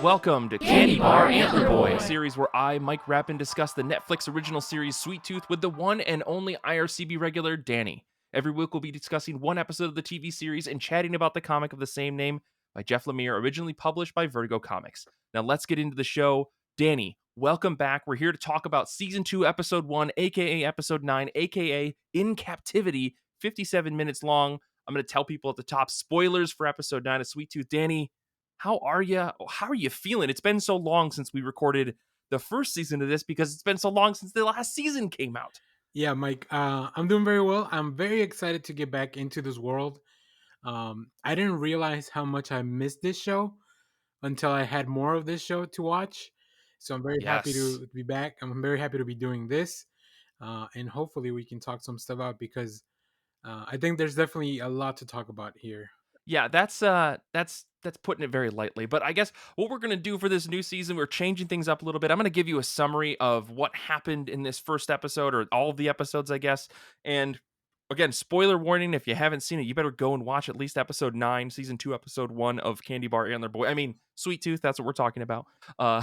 welcome to Candybar Antlerboy, a series where I, Mike Rapin, discuss the Netflix original series Sweet Tooth with the one and only IRCB regular, Danny. Every week we'll be discussing one episode of the TV series and chatting about the comic of the same name by Jeff Lemire, originally published by Vertigo Comics. Now let's get into the show. Danny, welcome back. We're here to talk about Season 2, Episode 1, aka Episode 9, aka In Captivity, 57 minutes long. I'm going to tell people at the top spoilers for Episode 9 of Sweet Tooth. Danny, how are you? How are you feeling? It's been so long since we recorded the first season of this because it's been so long since the last season came out. Yeah, Mike, I'm doing very well. I'm very excited to get back into this world. I didn't realize how much I missed this show until I had more of this show to watch. So I'm very happy Yes. to be back. I'm very happy to be doing this. And hopefully we can talk some stuff out because I think there's definitely a lot to talk about here. Yeah, that's putting it very lightly. But I guess what we're gonna do for this new season, we're changing things up a little bit. I'm gonna give you a summary of what happened in this first episode, or all of the episodes, I guess. And again, spoiler warning: if you haven't seen it, you better go and watch at least episode 9, season 2, episode 1 of Candybar Antlerboy. I mean, Sweet Tooth. That's what we're talking about. Uh,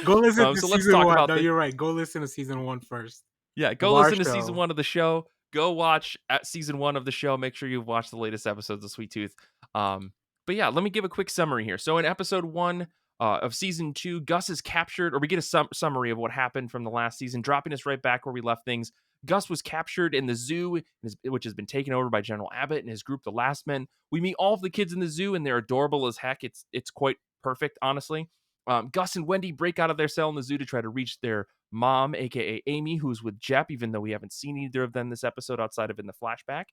Go listen to so let's season talk one. about No, the you're right. Go listen to season one first Yeah, of go our listen to season show. 1 of the show. Go watch at season 1 of the show. Make sure you've watched the latest episodes of Sweet Tooth. But yeah, let me give a quick summary here. So in episode 1 of season 2, Gus is captured, or we get a summary of what happened from the last season, dropping us right back where we left things. Gus was captured in the zoo, which has been taken over by General Abbott and his group, the Last Men. We meet all of the kids in the zoo, and they're adorable as heck. It's quite perfect, honestly. Gus and Wendy break out of their cell in the zoo to try to reach their mom, aka Amy, who's with Jep, even though we haven't seen either of them this episode outside of in the flashback.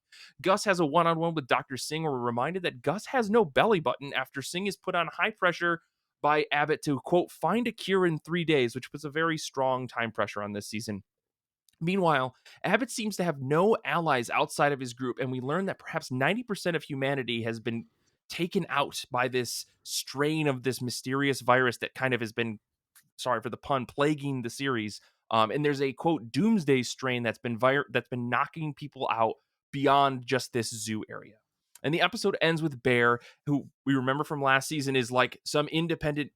Gus has a one-on-one with Dr. Singh. We're reminded that Gus has no belly button after Singh is put on high pressure by Abbott to, quote, find a cure in 3 days, which puts a very strong time pressure on this season. Meanwhile, Abbott seems to have no allies outside of his group, and we learn that perhaps 90% of humanity has been taken out by this strain of this mysterious virus that kind of has been, sorry for the pun, plaguing the series. And there's a, quote, doomsday strain that's been knocking people out beyond just this zoo area. And the episode ends with Bear, who we remember from last season is like some independent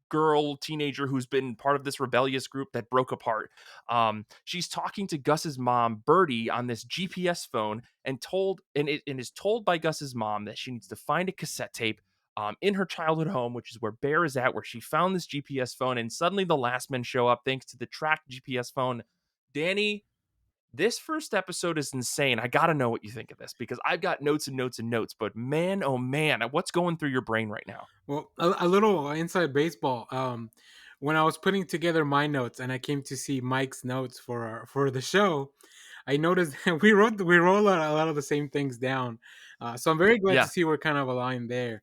girl teenager who's been part of this rebellious group that broke apart. She's talking to Gus's mom, Birdie, on this GPS phone, and is told by Gus's mom that she needs to find a cassette tape in her childhood home, which is where Bear is at, where she found this GPS phone. And suddenly the Last Men show up thanks to the tracked GPS phone. Danny, this first episode is insane. I got to know what you think of this because I've got notes and notes and notes, but man, oh man, what's going through your brain right now? Well, a little inside baseball. When I was putting together my notes and I came to see Mike's notes for the show, I noticed that we roll a lot of the same things down. So I'm very glad to Yeah. see we're kind of aligned there.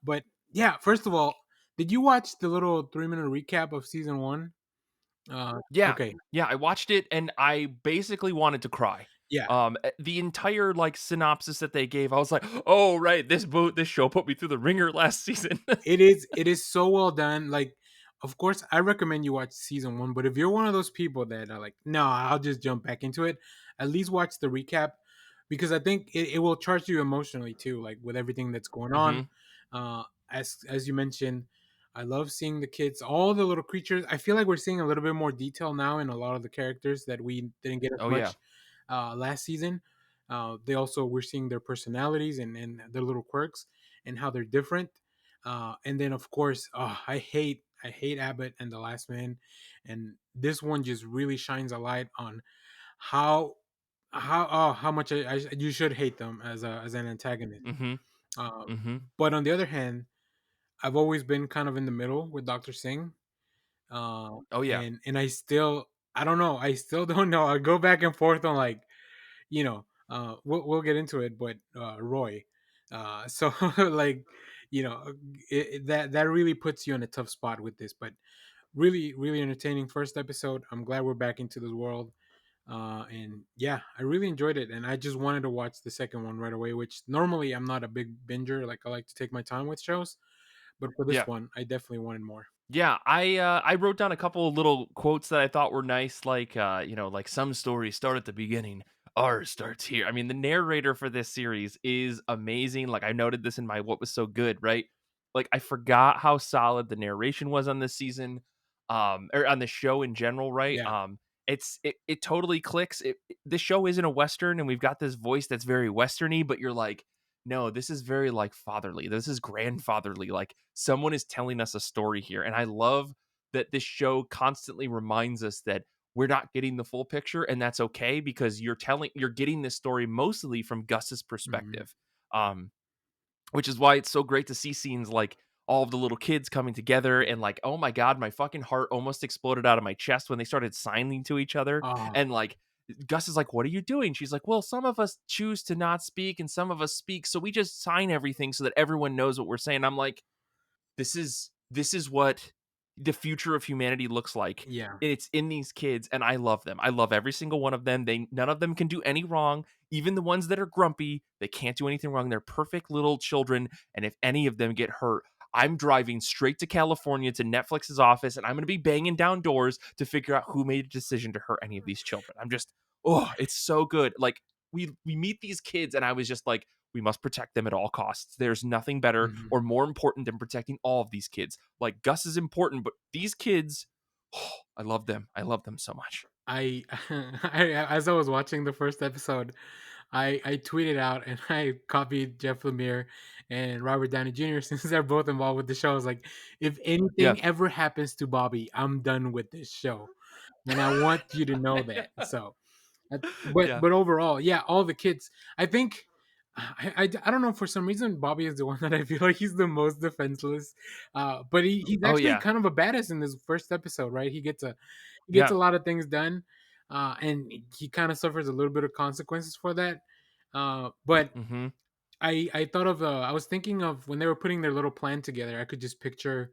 But yeah, first of all, did you watch the little 3 minute recap of season one? Yeah. Okay, Yeah, I watched it and I basically wanted to cry. yeah, The entire like synopsis that they gave, I was like, "Oh, right, this show put me through the ringer last season." it is so well done. Like, of course, I recommend you watch season one. But if you're one of those people that are like, no, I'll just jump back into it, at least watch the recap because I think it will charge you emotionally too, like with everything that's going on. Mhm. As you mentioned, I love seeing the kids, all the little creatures. I feel like we're seeing a little bit more detail now in a lot of the characters that we didn't get as Oh yeah. much last season. They also we're seeing their personalities and their little quirks and how they're different. And then of course, I hate Abbott and the Last Man, and this one just really shines a light on how how much you should hate them as an antagonist. Mhm. Uh, Mhm. but on the other hand, I've always been kind of in the middle with Doctor Singh, uh, Oh yeah. and I don't know, I still don't know. I go back and forth on like we'll get into it, but Roy, so like that really puts you in a tough spot with this, but really really entertaining first episode. I'm glad we're back into this world, and yeah, I really enjoyed it, and I just wanted to watch the second one right away, which normally I'm not a big binger, like I like to take my time with shows, but for this Yeah. one I definitely wanted more. Yeah, I wrote down a couple of little quotes that I thought were nice, like like some stories start at the beginning, ours starts here. I mean, the narrator for this series is amazing. Like I noted this in my what was so good, right? Like, I forgot how solid the narration was on this season, or on the show in general, right? Yeah. It totally clicks. The show isn't a western, and we've got this voice that's very westerny, but you're like, no, this is very like fatherly. This is grandfatherly. Like someone is telling us a story here, and I love that this show constantly reminds us that we're not getting the full picture, and that's okay because you're getting this story mostly from Gus's Mhm. perspective. Um, which is why it's so great to see scenes like all of the little kids coming together Yeah. and like, oh my god, my fucking heart almost exploded out of my chest when they started signing to each other. Oh, And like Gus is like, what are you doing? She's like, well, some of us choose to not speak and some of us speak. So we just sign everything so that everyone knows what we're saying. I'm like, this is what the future of humanity looks like. yeah. It's in these kids, and I love them. I love every single one of them. They none of them can do any wrong. Even the ones that are grumpy, they can't do anything wrong. They're perfect little children, and if any of them get hurt, I'm driving straight to California to Netflix's office, and I'm going to be banging down doors to figure out who made a decision to hurt any of these children. I'm just, oh, it's so good. Like we meet these kids, and I was just like, we must protect them at all costs. There's nothing better Mhm. or more important than protecting all of these kids. Like Gus is important, but these kids, oh, I love them. I love them so much. I, as I was watching the first episode, I tweeted out and I copied Jeff Lemire and Robert Downey Jr. since they're both involved with the show. I was like, if Yeah. anything ever happens to Bobby, I'm done with this show, and I want you to know that. So, Yeah. but overall, yeah, all the kids. I think I don't know, for some reason Bobby is the one that I feel like he's the most defenseless. But he's Oh actually yeah. kind of a badass in this first episode, right? He gets Yeah. a lot of things done, and he kind of suffers a little bit of consequences for that. But Mhm. I thought of I was thinking of when they were putting their little plan together. I could just picture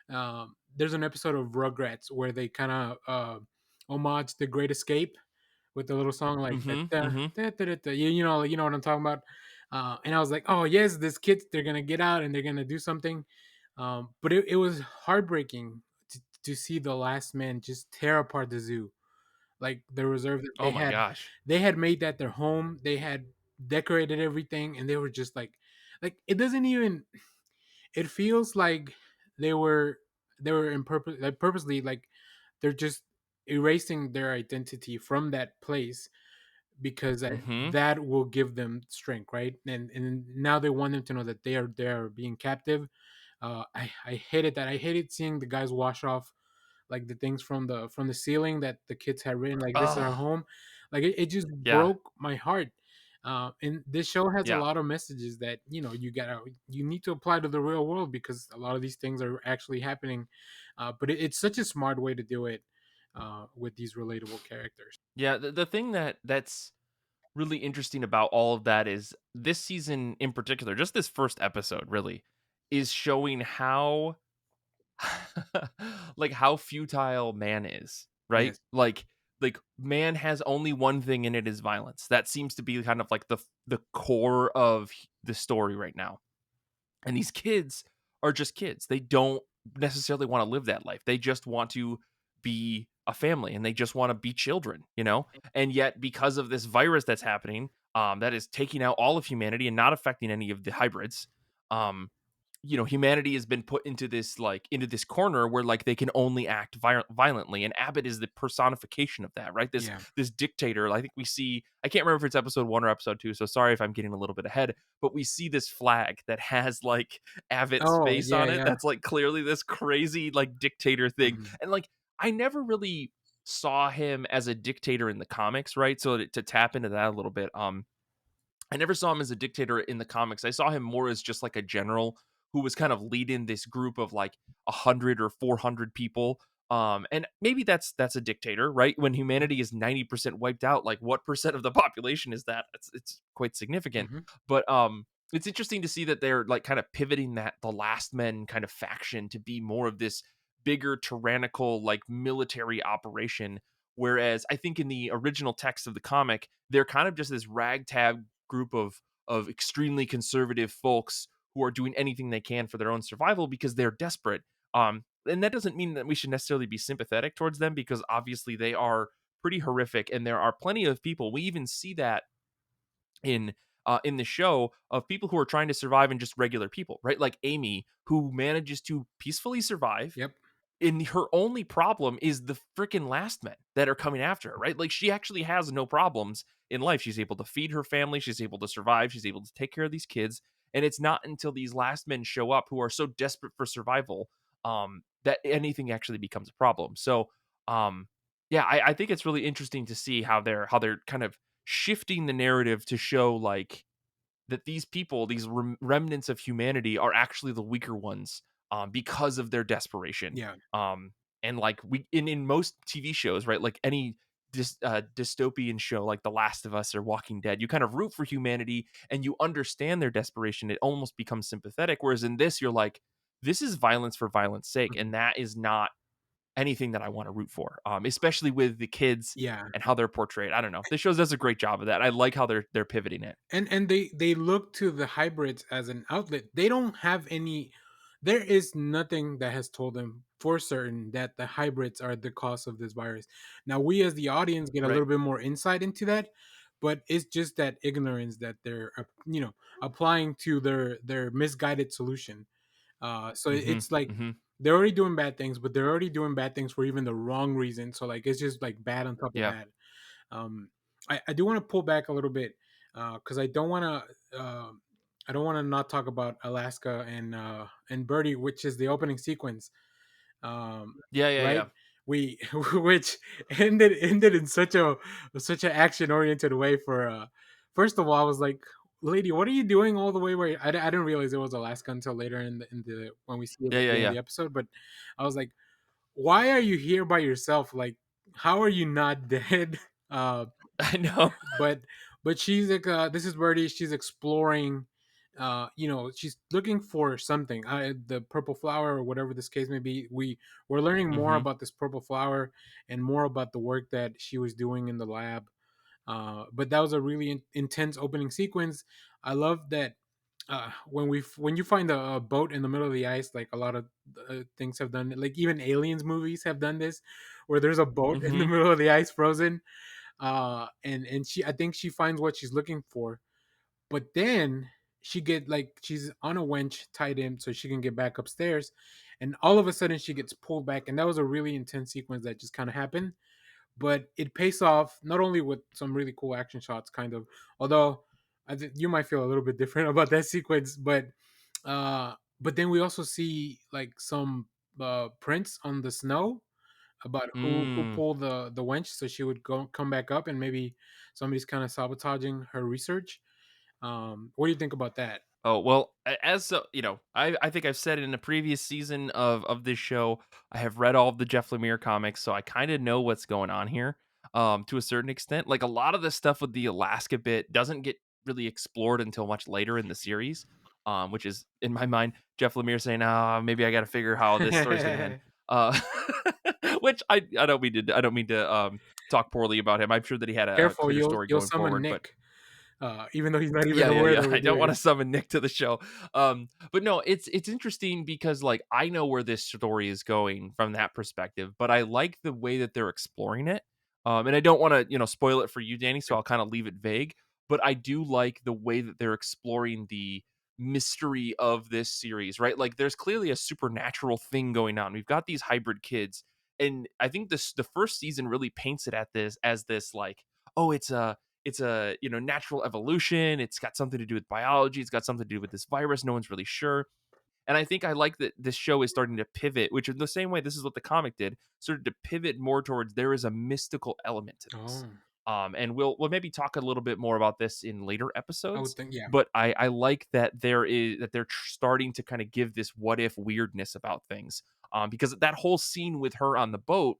there's an episode of Rugrats where they kind of homage The Great Escape with the little song like da, Mhm. da, Mhm. da, da, da, da. You know what I'm talking about. And I was like, oh yes, this kids, they're gonna get out and they're gonna do something. But it was heartbreaking to see the last man just tear apart the zoo, like the reserve that Oh my gosh. they had made that their home. They had decorated everything, and they were just like it doesn't even. It feels like they were they were in purpose like purposely like they're just erasing their identity from that place because Mhm. that will give them strength, right? And now they want them to know that they are being captive. I hated that. I hated seeing the guys wash off like the things from the ceiling that the kids had written like this is our Oh. home. Like it just Yeah. broke my heart. And this show has a Yeah. lot of messages that you need to apply to the real world because a lot of these things are actually happening. But it's such a smart way to do it with these relatable characters. Yeah, the thing that's really interesting about all of that is this season in particular, just this first episode really is showing how like how futile man is, right? Yes. Like man has only one thing in it is violence. That seems to be kind of like the core of the story right now. And these kids are just kids. They don't necessarily want to live that life. They just want to be a family and they just want to be children, you know? And yet, because of this virus that's happening, that is taking out all of humanity and not affecting any of the hybrids, um, humanity has been put into this corner where like they can only act violently, and Abbott is the personification of that, right? this Yeah. this dictator. I think we see, I can't remember if it's episode 1 or episode 2, so sorry if I'm getting a little bit ahead, but we see this flag that has like Abbott's Oh face yeah, on it, yeah. that's like clearly this crazy like dictator thing. Mhm. And like I never really saw him as a dictator in the comics, right? So to tap into that a little bit, I never saw him as a dictator in the comics. I saw him more as just like a general who was kind of leading this group of like 100 or 400 people. And maybe that's a dictator, right? When humanity is 90% wiped out, like what percent of the population is that? It's quite significant. Mhm. But it's interesting to see that they're like kind of pivoting that the last men kind of faction to be more of this bigger tyrannical like military operation. Whereas I think in the original text of the comic, they're kind of just this ragtag group of extremely conservative folks who are doing anything they can for their own survival because they're desperate. And that doesn't mean that we should necessarily be sympathetic towards them because obviously they are pretty horrific, and there are plenty of people. We even see that in in the show of people who are trying to survive and just regular people, right? Like Amy, who manages to peacefully survive, Yep. and her only problem is the freaking last men that are coming after her, right? Like she actually has no problems in life. She's able to feed her family, she's able to survive, she's able to take care of these kids. And it's not until these last men show up who are so desperate for survival that anything actually becomes a problem. So, um, yeah, I think it's really interesting to see how they're kind of shifting the narrative to show like that these people, these remnants of humanity, are actually the weaker ones because of their desperation. Yeah. Um, and like we in most TV shows, right? Like any dystopian show, like The Last of Us or Walking Dead, you kind of root for humanity and you understand their desperation. It almost becomes sympathetic. Whereas in this, you're like, this is violence for violence sake, Mhm. and that is not anything that I want to root for. Especially with the kids Yeah. and how they're portrayed. I don't know. This show does a great job of that. I like how they're pivoting it. And they look to the hybrids as an outlet. They don't have any. There is nothing that has told them for certain that the hybrids are the cause of this virus. Now we as the audience get a Right. little bit more insight into that, but it's just that ignorance that they're applying to their misguided solution. So Mhm, it's like mhm. they're already doing bad things, but they're already doing bad things for even the wrong reason. So like it's just like bad on top of Yeah. bad. Um, I do want to pull back a little bit because I don't want to not talk about Alaska and Birdie, which is the opening sequence, Yeah, yeah, right? yeah. We which ended in such an action oriented way for. First of all, I was like, "Lady, what are you doing all the way where?" I didn't realize it was Alaska until later in the when we see it at Yeah, the yeah, beginning of yeah. the episode. But I was like, "Why are you here by yourself? Like, how are you not dead?" Uh, I know. but she's like this is Birdie. She's exploring she's looking for something, the purple flower or whatever this case may be. We're learning more Mhm, about this purple flower and more about the work that she was doing in the lab. But that was a really intense opening sequence. I love that when you find a boat in the middle of the ice, like a lot of things have done it, like even aliens movies have done this, where there's a boat in the mhm, middle of the ice frozen. And she, I think she finds what she's looking for, but then she's on a winch tied in so she can get back upstairs, and all of a sudden she gets pulled back, and that was a really intense sequence that just kind of happened. But it pays off not only with some really cool action shots, kind of, although I think you might feel a little bit different about that sequence, but then we also see like some prints on the snow about who mm. pulled the wench so she would go come back up, and maybe somebody's kind of sabotaging her research. What do you think about that? Oh, well, as I think I've said in a previous season of this show, I have read all of the Jeff Lemire comics, so I kinda know what's going on here, to a certain extent. Like, a lot of the stuff with the Alaska bit doesn't get really explored until much later in the series, which is, in my mind, Jeff Lemire saying, "Ah, maybe I gotta figure how this story's gonna end." Uh, which I don't mean to, talk poorly about him. I'm sure that he had a Careful, clear story you'll going summon forward, but Nick, even though he's not even yeah, yeah, aware yeah. that we're I don't doing want it. to summon Nick to the show. But no, it's interesting because like I know where this story is going from that perspective, but I like the way that they're exploring it. And I don't want to, spoil it for you, Danny, so I'll kind of leave it vague. But I do like the way that they're exploring the mystery of this series, right? Like there's clearly a supernatural thing going on. We've got these hybrid kids, and I think the first season really paints it at this as this like, oh, it's a natural evolution, it's got something to do with biology, it's got something to do with this virus, no one's really sure. And I think I like that this show is starting to pivot, which in the same way this is what the comic did, started to pivot more towards there is a mystical element to this. Oh, And we'll maybe talk a little bit more about this in later I would episodes, think, yeah. but I like that they're starting to kind of give this what if weirdness about things, because that whole scene with her on the boat,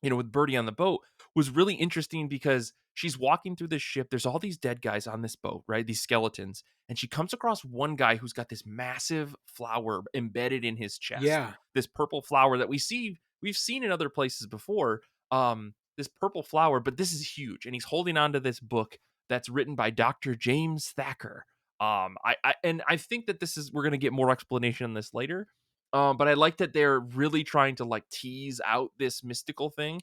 with Birdie on the boat, was really interesting because she's walking through this ship. There's all these dead guys on this boat, right? These skeletons. And she comes across one guy who's got this massive flower embedded in his chest. Yeah, This purple flower that we've seen in other places before. This purple flower, but this is huge. And he's holding onto this book that's written by Dr. James Thacker. I think that we're gonna get more explanation on this later, but I like that they're really trying to like tease out this mystical thing,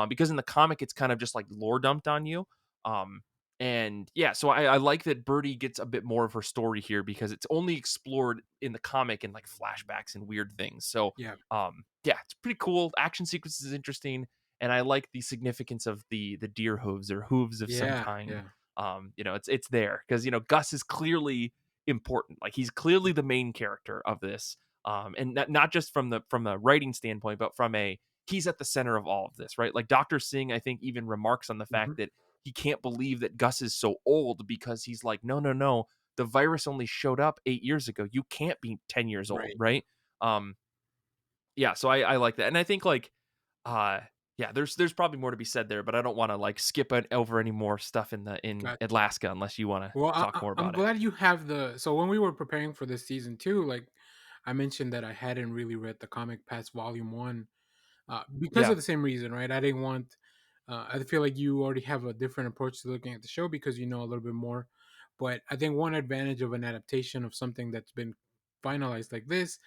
because in the comic it's kind of just like lore dumped on you. Um, And yeah, so I like that Birdie gets a bit more of her story here because it's only explored in the comic in like flashbacks and weird things. So Yeah. yeah, it's pretty cool. Action sequence is interesting, and I like the significance of the deer hooves or hooves of some Yeah. kind. Yeah. It's there because Gus is clearly important. Like he's clearly the main character of this. And not just from the writing standpoint, but from a he's at the center of all of this, right? Like Dr. Singh, I think, even remarks on the fact Mhm. that he can't believe that Gus is so old because he's like, no, no, no. The virus only showed up 8 years ago. You can't be 10 years old, Right. right? Um, yeah, so I like that. And I think like uh yeah, there's probably more to be said there, but I don't want to like skip over any more stuff in Got Alaska unless you want to Well, talk more I'm about it. glad you have the. So when we were preparing for this season two, like I mentioned that I hadn't really read the comic past volume one, because Yeah. of the same reason, right? I didn't want. I feel like you already have a different approach to looking at the show because you know a little bit more. But I think one advantage of an adaptation of something that's been finalized like this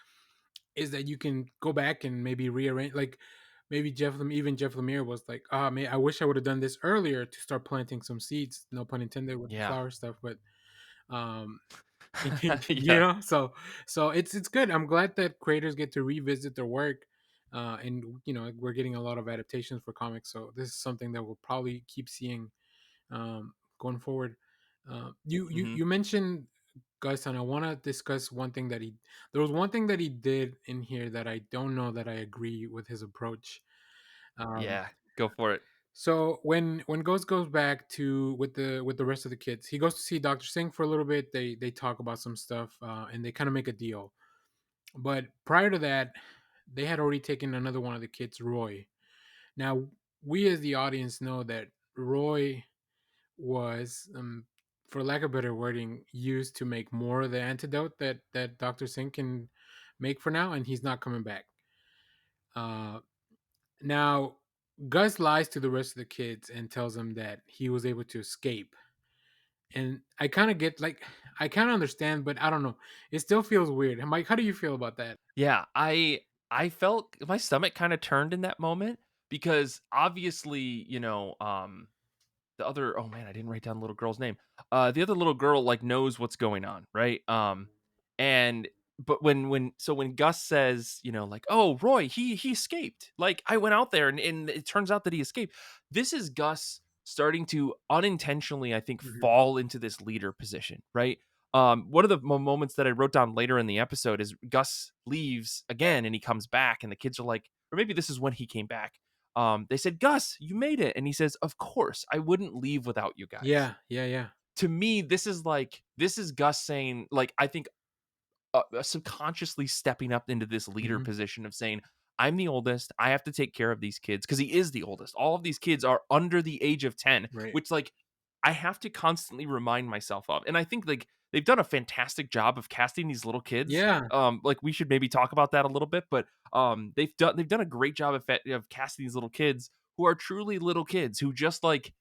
is that you can go back and maybe rearrange. Like maybe even Jeff Lemire was like, "Ah, man, I wish I would have done this earlier to start planting some seeds." No pun intended with the Yeah. flower stuff, but um Yeah. so it's good. I'm glad that creators get to revisit their work, and we're getting a lot of adaptations for comics, so this is something that we'll probably keep seeing going forward. You Mhm. you mentioned Gus, and I want to discuss one thing that he there was one thing that he did in here that I don't know that I agree with his approach. um Yeah. Go for it. so when Ghost goes back to with the rest of the kids, he goes to see Dr. Singh for a little bit. They talk about some stuff, and they kind of make a deal. But prior to that, they had already taken another one of the kids, Roy. Now we as the audience know that Roy was, for lack of better wording, used to make more of the antidote that Dr. Singh can make for now, and he's not coming back. Uh, Now, Gus lies to the rest of the kids and tells them that he was able to escape. And I kind of get like, I kind of understand, but I don't know. It still feels weird. Mike, how do you feel about that? Yeah, I felt my stomach kind of turned in that moment because obviously, the other oh man, I didn't write down the little girl's name. The other little girl like knows what's going on, right? And but when Gus says, like, "Oh, Roy, he escaped." Like I went out there and it turns out that he escaped. This is Gus starting to unintentionally, I think, Mhm. fall into this leader position, right? One of the moments that I wrote down later in the episode is Gus leaves again and he comes back and the kids are like, or maybe this is when he came back. They said, "Gus, you made it." And he says, "Of course, I wouldn't leave without you guys." Yeah, yeah, yeah. To me, this is Gus saying, like, I think subconsciously stepping up into this leader Hmm. position of saying, I'm the oldest. I have to take care of these kids because he is the oldest. All of these kids are under the age of 10, Right. which, like, I have to constantly remind myself of. And I think, like, they've done a fantastic job of casting these little kids. Yeah. Like, we should maybe talk about that a little bit, but they've done a great job of casting these little kids who are truly little kids who just like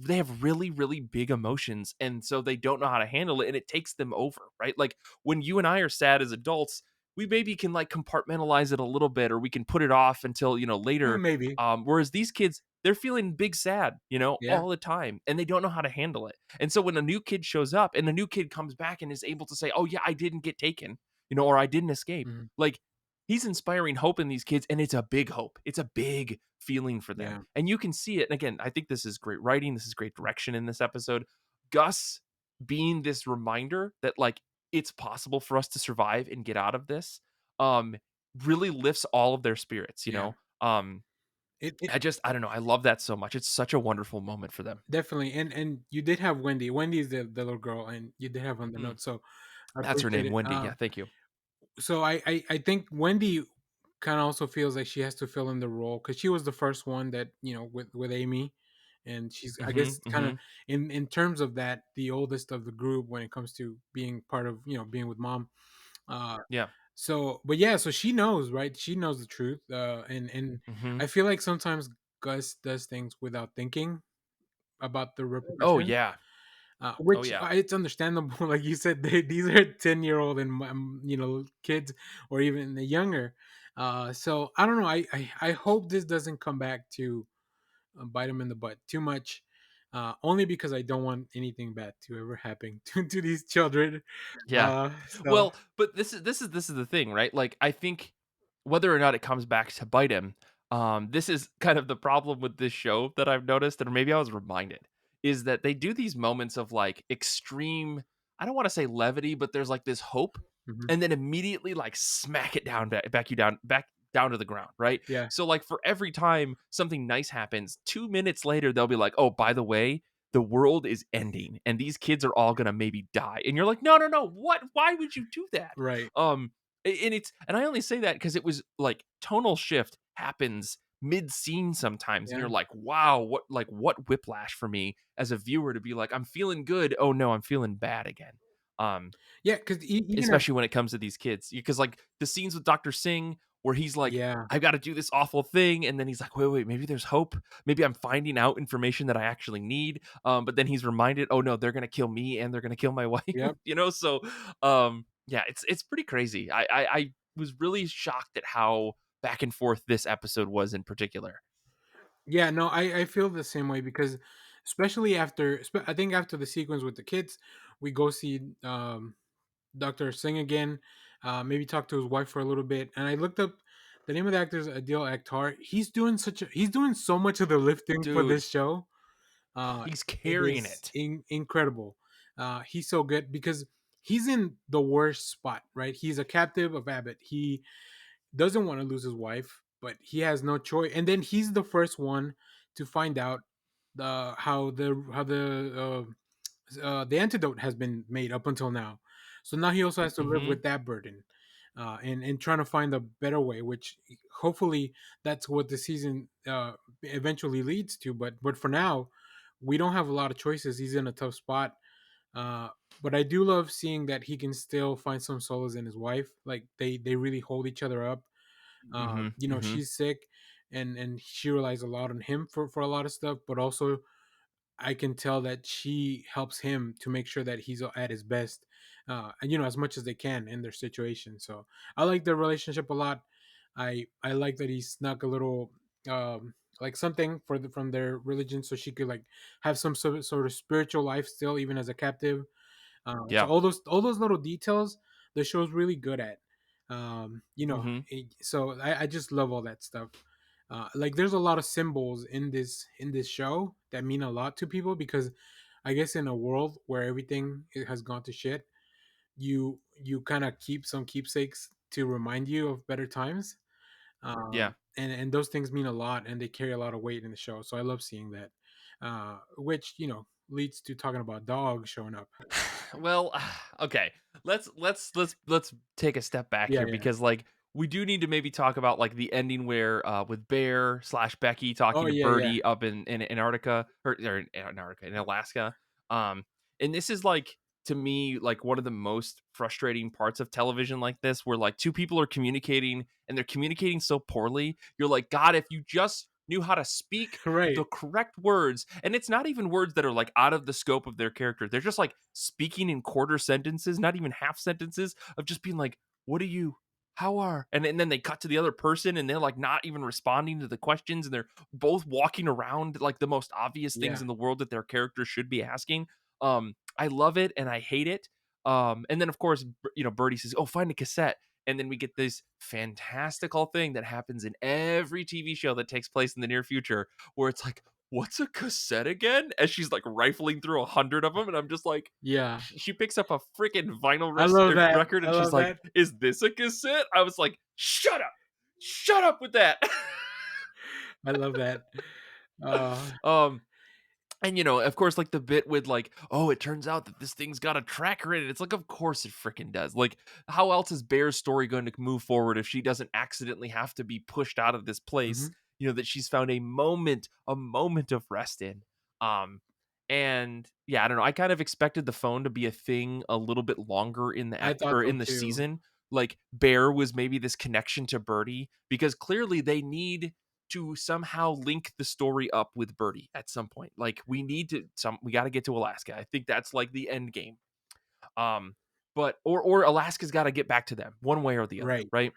they have really really big emotions and so they don't know how to handle it and it takes them over, right? Like when you and I are sad as adults, we maybe can like compartmentalize it a little bit or we can put it off until, later. Maybe. Whereas these kids, they're feeling big sad, Yeah. all the time and they don't know how to handle it. And so when a new kid shows up and a new kid comes back and is able to say, "Oh yeah, I didn't get taken," or "I didn't escape." Hmm. Like he's inspiring hope in these kids and it's a big hope. It's a big feeling for them. Yeah. And you can see it. And again, I think this is great writing. This is great direction in this episode. Gus being this reminder that like it's possible for us to survive and get out of this um really lifts all of their spirits. Yeah. It I don't know, I love that so much. It's such a wonderful moment for them. definitely. And you did have Wendy. Wendy is the little girl, and you did have on the Mhm. note. So I That's her appreciate name, it. Wendy. Yeah, thank you. So I think Wendy kind of also feels like she has to fill in the role because she was the first one that with Amy, and she's, I Mhm. guess, kind of Mhm. in terms of that, the oldest of the group when it comes to being part of being with mom. Uh, Yeah. but yeah, so she knows, right? She knows the truth, and Mhm. I feel like sometimes Gus does things without thinking about the Oh repercussions. yeah. Oh Which, yeah. it's understandable. Like you said, these are 10-year-old and kids, or even the younger. So I don't know. I hope this doesn't come back to bite them in the butt too much. only because I don't want anything bad to ever happen to these children. Yeah. So Well, but this is the thing, right? Like, I think whether or not it comes back to bite him, this is kind of the problem with this show that I've noticed, or maybe I was reminded, is that they do these moments of like extreme, I don't want to say levity, but there's like this hope, mhm, and then immediately like smack it down back down to the ground, right? yeah, So like for every time something nice happens, 2 minutes later they'll be like, oh, by the way, the world is ending and these kids are all gonna maybe die. And you're like, no, no, no, what? Why would you do that? right, Um, and I only say that because it was like tonal shift happens mid scene sometimes, and yeah, you're like, wow, what whiplash for me as a viewer to be like, I'm feeling good. Oh no, I'm feeling bad again. Um, yeah. Because even at Especially when it comes to these kids, because like the scenes with Dr. Singh where he's like, yeah, I've got to do this awful thing, and then he's like, wait, maybe there's hope. Maybe I'm finding out information that I actually need. But then he's reminded, oh no, they're gonna kill me and they're gonna kill my wife. yep. So yeah, it's pretty crazy. I was really shocked at how back and forth this episode was in particular. Yeah, no, I feel the same way because especially after I think after the sequence with the kids, we go see Dr. Singh again, maybe talk to his wife for a little bit. And I looked up the name of the actor is Adil Akhtar. He's doing so much of the lifting for Dude, this show. he's It carrying is it. incredible. He's so good because he's in the worst spot, right? He's a captive of Abbott. He doesn't want to lose his wife, but he has no choice. And then he's the first one to find out the antidote has been made up until now. So now he also has to live Hmm. with that burden, and trying to find a better way. Which hopefully that's what the season eventually leads to. But for now, we don't have a lot of choices. He's in a tough spot. Uh, but I do love seeing that he can still find some solace in his wife. Like they really hold each other up. Hmm. Hmm. She's sick, and she relies a lot on him for a lot of stuff. But also, I can tell that she helps him to make sure that he's at his best, and as much as they can in their situation. So I like their relationship a lot. I like that he snuck a little like something from their religion, so she could like have some sort of spiritual life still, even as a captive. So Yeah. all those little details, the show's really good at. Hmm. So I just love all that stuff. Like there's a lot of symbols in this show that mean a lot to people because I guess in a world where everything has gone to shit, you kind of keep some keepsakes to remind you of better times. Yeah. And those things mean a lot and they carry a lot of weight in the show. So I love seeing that. Which leads to talking about dogs showing up. Well, okay. Let's take a step back Yeah, here yeah. because like we do need to maybe talk about like the ending where with Bear slash Becky Oh talking to yeah, yeah. Birdie up in Antarctica or in Antarctica in Alaska. Um and this is like to me like one of the most frustrating parts of television like this where like two people are communicating and they're communicating so poorly. You're like, God, if you just knew how to speak the Right. correct words, and it's not even words that are like out of the scope of their character. They're just like speaking in quarter sentences, not even half sentences, of just being like, what are you, how are, and then they cut to the other person and they're like not even responding to the questions, and they're both walking around like the most obvious things Yeah. in the world that their characters should be asking. I love it and I hate it. And then of course, Birdie says, oh, find a cassette. And then we get this fantastical thing that happens in every TV show that takes place in the near future, where it's like, what's a cassette again? As she's like rifling through 100 of them, and I'm just like, Yeah. she picks up a freaking vinyl I love that. record, I and she's love like, that. "Is this a cassette?" I was like, shut up with that." I love that. Uh, um, And of course, like the bit with like, oh, it turns out that this thing's got a tracker in it. It's like, of course it freaking does. Like, how else is Bear's story going to move forward if she doesn't accidentally have to be pushed out of this place? mhm. That she's found a moment of rest in. Um, and yeah, I don't know. I kind of expected the phone to be a thing a little bit longer in the I thought or so in the too. season. Like Bear was maybe this connection to Birdie because clearly they need to somehow link the story up with Birdie at some point. Like we got to get to Alaska. I think that's like the end game. But or Alaska's got to get back to them one way or the other, Right. right?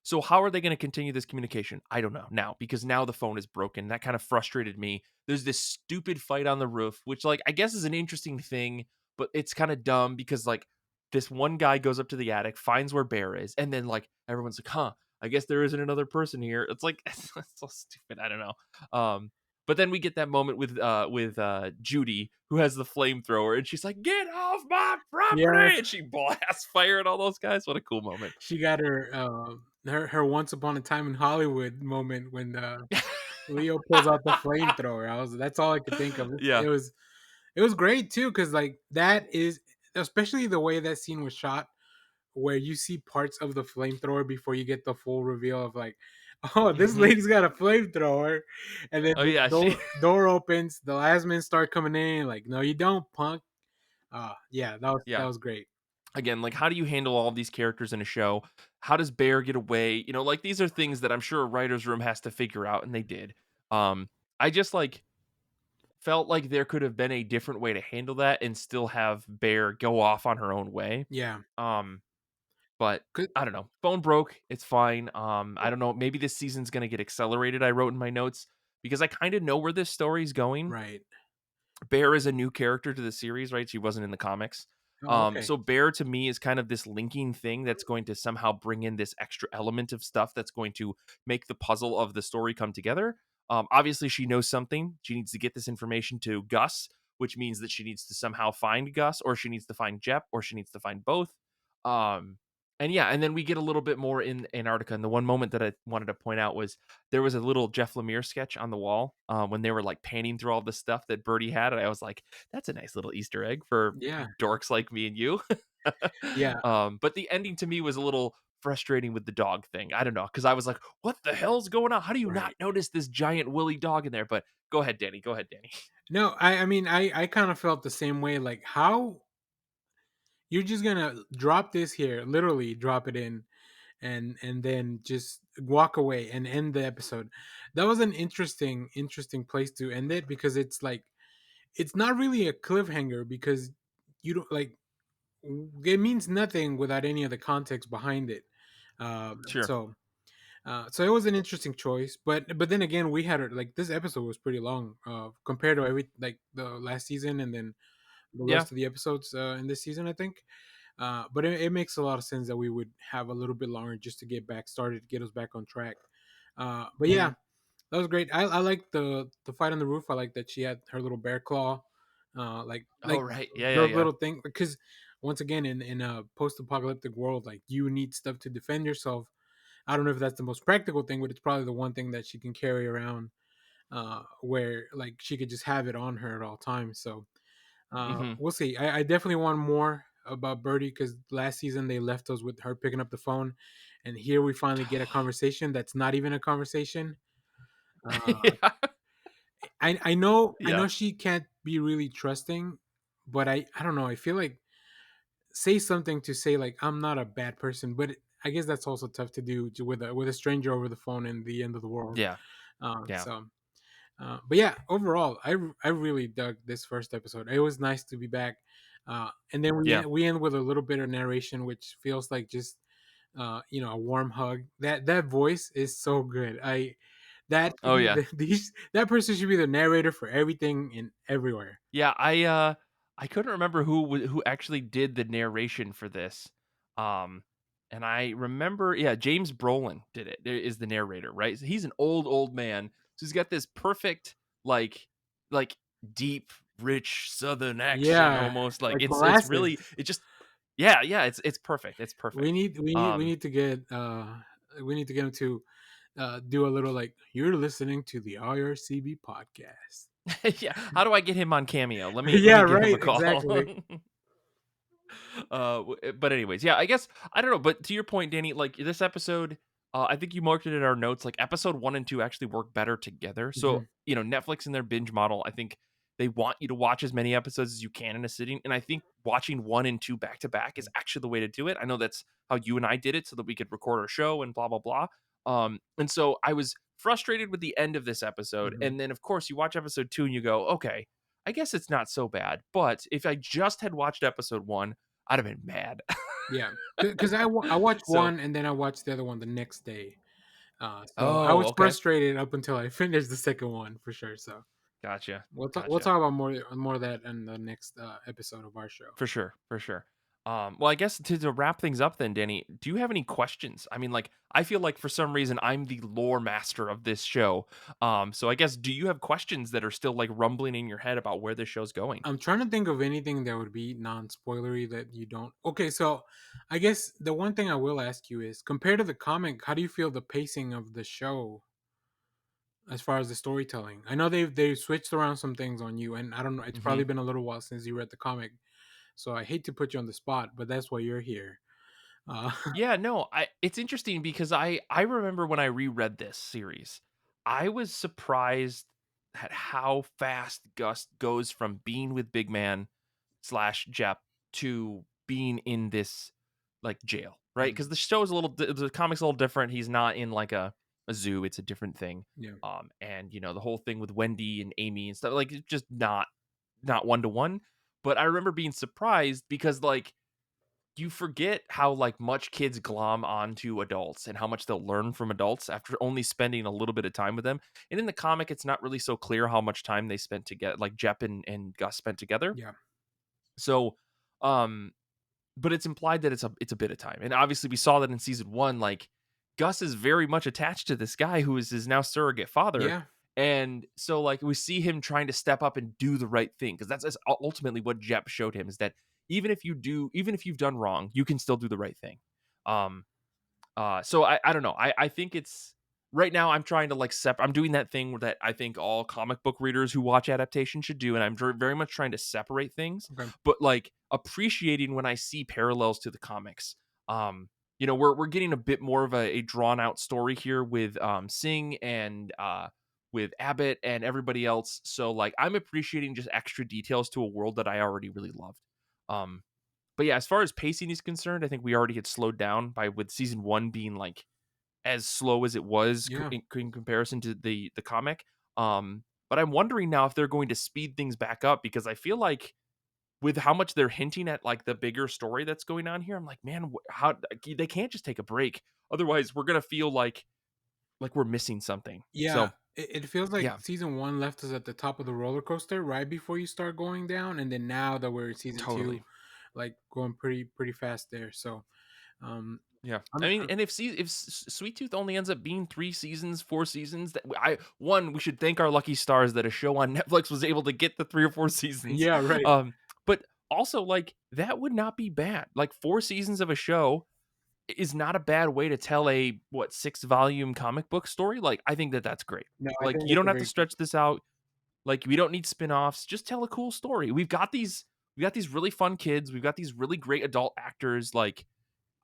So how are they going to continue this communication? I don't know now because now the phone is broken. That kind of frustrated me. There's this stupid fight on the roof, which like I guess is an interesting thing, but it's kind of dumb because like this one guy goes up to the attic, finds where Bear is, and then like everyone's like, "Huh, I guess there isn't another person here." It's like it's so stupid. I don't know. But then we get that moment with Judy who has the flamethrower and she's like, "Get off my Yeah, property!" and she blasts fire at all those guys. What a cool moment. she got her Once Upon a Time in Hollywood moment when Leo pulls out the flamethrower. I was That's all I could think of. Yeah. It was great too, because like that is, especially the way that scene was shot, where you see parts of the flamethrower before you get the full reveal of like, oh, this Mhm. lady's got a flamethrower, and then Oh the yeah, she door opens, the lasmen start coming in, like, no, you don't, punk. Yeah, that yeah. was great. Again, like how do you handle all of these characters in a show? How does Bear get away? Like these are things that I'm sure a writer's room has to figure out, and they did. I just like felt like there could have been a different way to handle that and still have Bear go off on her own way. Yeah. Um, but 'Cause- I don't know. Phone broke. It's fine. I don't know. Maybe this season's gonna get accelerated. I wrote in my notes because I kind of know where this story's going. right. Bear is a new character to the series, right? She wasn't in the comics. Oh, okay. So Bear to me is kind of this linking thing that's going to somehow bring in this extra element of stuff that's going to make the puzzle of the story come together. Obviously, she knows something. She needs to get this information to Gus, which means that she needs to somehow find Gus, or she needs to find Jep, or she needs to find both. Um, and yeah, and then we get a little bit more in Antarctica. And the one moment that I wanted to point out was there was a little Jeff Lemire sketch on the wall when they were like panning through all the stuff that Birdie had, and I was like, "That's a nice little Easter egg for Yeah. dorks like me and you." Yeah. But the ending to me was a little frustrating with the dog thing. I don't know because I was like, "What the hell's going on? How do you not Right. notice this giant woolly dog in there?" But go ahead, Danny. Go ahead, Danny. No, I mean, I kind of felt the same way. Like, how you're just gonna drop this here, literally drop it in, and then just walk away and end the episode. That was an interesting place to end it, because it's like, it's not really a cliffhanger, because you don't like, it means nothing without any of the context behind it. Sure. So it was an interesting choice, but then again, we had like, this episode was pretty long compared to every, like, the last season, and then the Yeah. rest of the episodes in this season, I think. But it makes a lot of sense that we would have a little bit longer just to get back started, get us back on track. But Hmm. yeah, that was great. I like the fight on the roof. I like that she had her little bear claw, Oh like right. Yeah. Yeah. those Yeah. little things. Because once again, in a post-apocalyptic world, like, you need stuff to defend yourself. I don't know if that's the most practical thing, but it's probably the one thing that she can carry around, where like she could just have it on her at all times. So Hmm. we'll see. I definitely want more about Birdie, because last season they left us with her picking up the phone, and here we finally get a conversation that's not even a conversation. Uh, Yeah. I Yeah. know she can't be really trusting, but I don't know. I feel like, say something to say like, I'm not a bad person, but I guess that's also tough to do with a stranger over the phone in the end of the world. Yeah. Uh, Yeah. so but yeah, overall, I really dug this first episode. It was nice to be back. And then Yeah. we end with a little bit of narration, which feels like just a warm hug. That voice is so good. That should Oh be yeah. that person should be the narrator for everything and everywhere. Yeah, I couldn't remember who actually did the narration for this. Um and I remember James Brolin did it. Is the narrator, right? So he's an old man. So he's got this perfect like like deep rich southern accent Yeah, almost like like it's molasses. really it just yeah, it's perfect. It's perfect. We Um need to get him to do a little like, you're listening to the IRCB podcast. yeah, how do I get him on Cameo? Let Yeah, me give him right, a call. exactly. But anyways, yeah, I guess I don't know. But to your point, Danny, like this episode, I think you marked it in our notes. Like episode 1 and 2 actually work better together. So Mhm, Netflix in their binge model, I think they want you to watch as many episodes as you can in a sitting. And I think watching 1 and 2 back to back is actually the way to do it. I know that's how you and I did it, so that we could record our show and blah blah blah. And so I was frustrated with the end of this episode, mhm. and then of course you watch episode 2 and you go, okay, I guess it's not so bad. But if I just had watched episode 1, I'd have been mad. Yeah, because I watched So one and then I watched the other one the next day. So I oh, was okay. frustrated up until I finished the second one for sure. So Gotcha, we'll gotcha. talk about more of that in the next episode of our show. For sure, for sure. Well, I guess to wrap things up then, Danny, do you have any questions? I mean, like, I feel like for some reason I'm the lore master of this show. So I guess do you have questions that are still like rumbling in your head about where this show's going? I'm trying to think of anything that would be non-spoilery that you don't. Okay, so I guess the one thing I will ask you is compared to the comic, how do you feel the pacing of the show as far as the storytelling? I know they've switched around some things on you, and I don't know. It's hmm probably been a little while since you read the comic, so I hate to put you on the spot, but that's why you're here. Uh, Yeah, no, it's interesting because I remember when I reread this series, I was surprised at how fast Gus goes from being with Big Man slash Jep to being in this like jail, right? Because mm, the show is a little, the comic's a little different. He's not in like a zoo; it's a different thing. yeah, And the whole thing with Wendy and Amy and stuff, like it's just not one to one. But I remember being surprised because like you forget how like much kids glom onto adults and how much they'll learn from adults after only spending a little bit of time with them. And in the comic, it's not really so clear how much time they spent together, like Jep and Gus spent together. yeah, So, um, but it's implied that it's a bit of time. And obviously we saw that in season 1, like Gus is very much attached to this guy who is his now surrogate father. yeah, And so like we see him trying to step up and do the right thing because that's ultimately what Jep showed him is that even if you've done wrong, you can still do the right thing. Um so I don't know. I think it's right now I'm trying to like I'm doing that thing that I think all comic book readers who watch adaptation should do, and I'm very much trying to separate things, okay, but like appreciating when I see parallels to the comics. We're getting a bit more of a drawn out story here with Singh and with Abbott and everybody else. So like I'm appreciating just extra details to a world that I already really loved. Um but yeah, as far as pacing is concerned, I think we already had slowed down by with season 1 being like as slow as it was yeah. in comparison to the comic. But I'm wondering now if they're going to speed things back up because I feel like with how much they're hinting at like the bigger story that's going on here, I'm like, man, how they can't just take a break. Otherwise, we're gonna feel like we're missing something. Yeah, So it feels like yeah, season one left us at the top of the roller coaster right before you start going down, and then now that we're in season totally. two, like going pretty fast there. So, um, Yeah, I I'm, mean, I'm and if Sweet Tooth only ends up being 3 seasons, 4 seasons, that I one we should thank our lucky stars that a show on Netflix was able to get the 3 or 4 seasons. yeah, right. But also like that would not be bad. Like 4 seasons of a show is not a bad way to tell a what 6 volume comic book story. Like I think that that's great. No, I Like think you that's don't a have to very good. stretch this out. Like we don't need spin-offs. Just tell a cool story. We got these really fun kids. We've got these really great adult actors. Like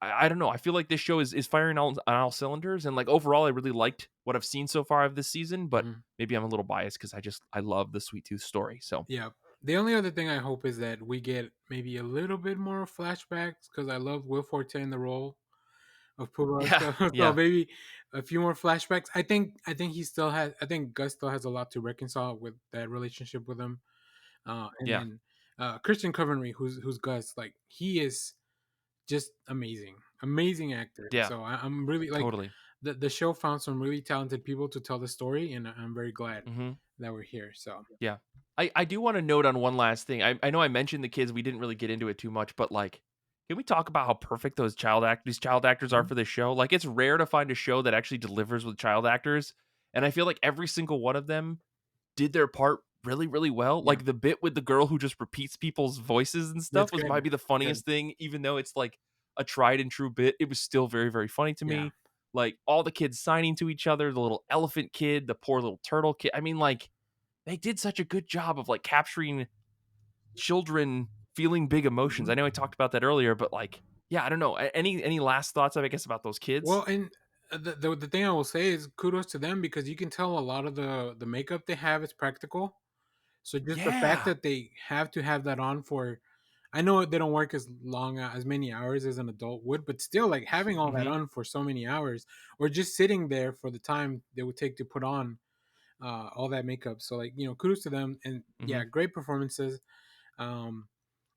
I don't know. I feel like this show is firing on all cylinders, and like overall, I really liked what I've seen so far of this season. But Mhm. maybe I'm a little biased because I love the Sweet Tooth story. So Yeah. The only other thing I hope is that we get maybe a little bit more flashbacks because I love Will Forte in the role of Poobah. yeah, So yeah, maybe a few more flashbacks. I think he still has. I think Gus still has a lot to reconcile with that relationship with him. And yeah, then Christian Coventry, who's Gus, like he is just amazing, amazing actor. yeah, So I'm really like totally. the show found some really talented people to tell the story, and I'm very glad hmm that we're here. So Yeah, I do want to note on one last thing. I know I mentioned the kids. We didn't really get into it too much, but like, can we talk about how perfect these child actors are mhm. for this show? Like, it's rare to find a show that actually delivers with child actors, and I feel like every single one of them did their part really, really well. Yeah, Like the bit with the girl who just repeats people's voices and that's stuff was good. might be the That's good. funniest thing, even though it's like a tried and true bit. It was still very, very funny to Yeah. me. Like all the kids signing to each other, the little elephant kid, the poor little turtle kid. I mean, like they did such a good job of like capturing children feeling big emotions. Mhm. I know I talked about that earlier, but like, yeah, I don't know. Any last thoughts, I guess, about those kids? Well, and the thing I will say is kudos to them because you can tell a lot of the makeup they have is practical. So just the fact Yeah. that they have to have that on for, I know they don't work as long as many hours as an adult would, but still like having all that hmm on for so many hours, or just sitting there for the time they would take to put on all that makeup. So like kudos to them, and hmm yeah, great performances. Um,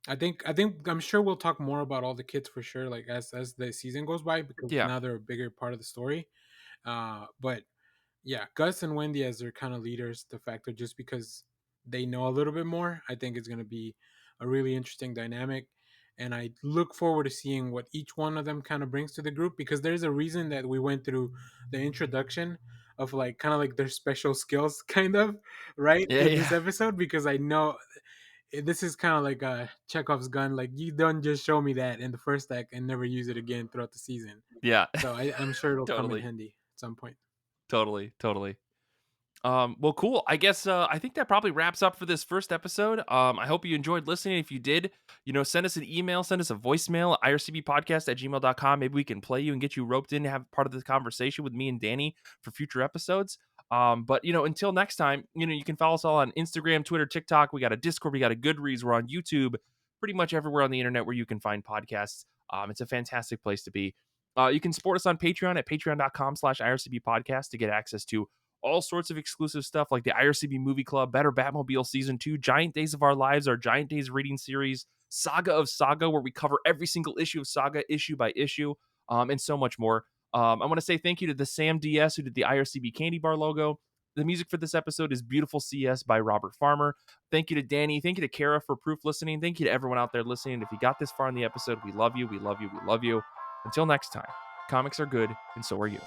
I think I'm sure we'll talk more about all the kids for sure, like as the season goes by, because Yeah. now they're a bigger part of the story. But yeah, Gus and Wendy as their kind of leaders, the factor just because they know a little bit more, I think it's going to be a really interesting dynamic. And I look forward to seeing what each one of them kind of brings to the group, because there's a reason that we went through the introduction of like kind of like their special skills, kind of right Yeah, in this yeah. episode, because I know this is kind of like a Chekhov's gun. Like, you don't just show me that in the first act and never use it again throughout the season. Yeah. So I'm sure it'll come in Totally. handy at some point. Totally. Totally. Well, cool. I guess I think that probably wraps up for this first episode. I hope you enjoyed listening. If you did, send us an email, send us a voicemail, ircbpodcast@gmail.com. Maybe we can play you and get you roped in to have part of the conversation with me and Danny for future episodes. But until next time, you can follow us all on Instagram, Twitter, TikTok. We got a Discord, we got a Goodreads, we're on YouTube, pretty much everywhere on the internet where you can find podcasts. It's a fantastic place to be. You can support us on Patreon at patreon.com/IRCB podcast to get access to all sorts of exclusive stuff like the IRCB Movie Club, Better Batmobile Season 2, Giant Days of Our Lives, our Giant Days reading series, Saga of Saga, where we cover every single issue of Saga issue by issue, and so much more. I want to say thank you to the Sam DS who did the IRCB Candybar logo. The music for this episode is Beautiful CS by Robert Farmer. Thank you to Danny. Thank you to Kara for proof listening. Thank you to everyone out there listening. If you got this far in the episode, we love you. We love you. We love you. Until next time, comics are good, and so are you.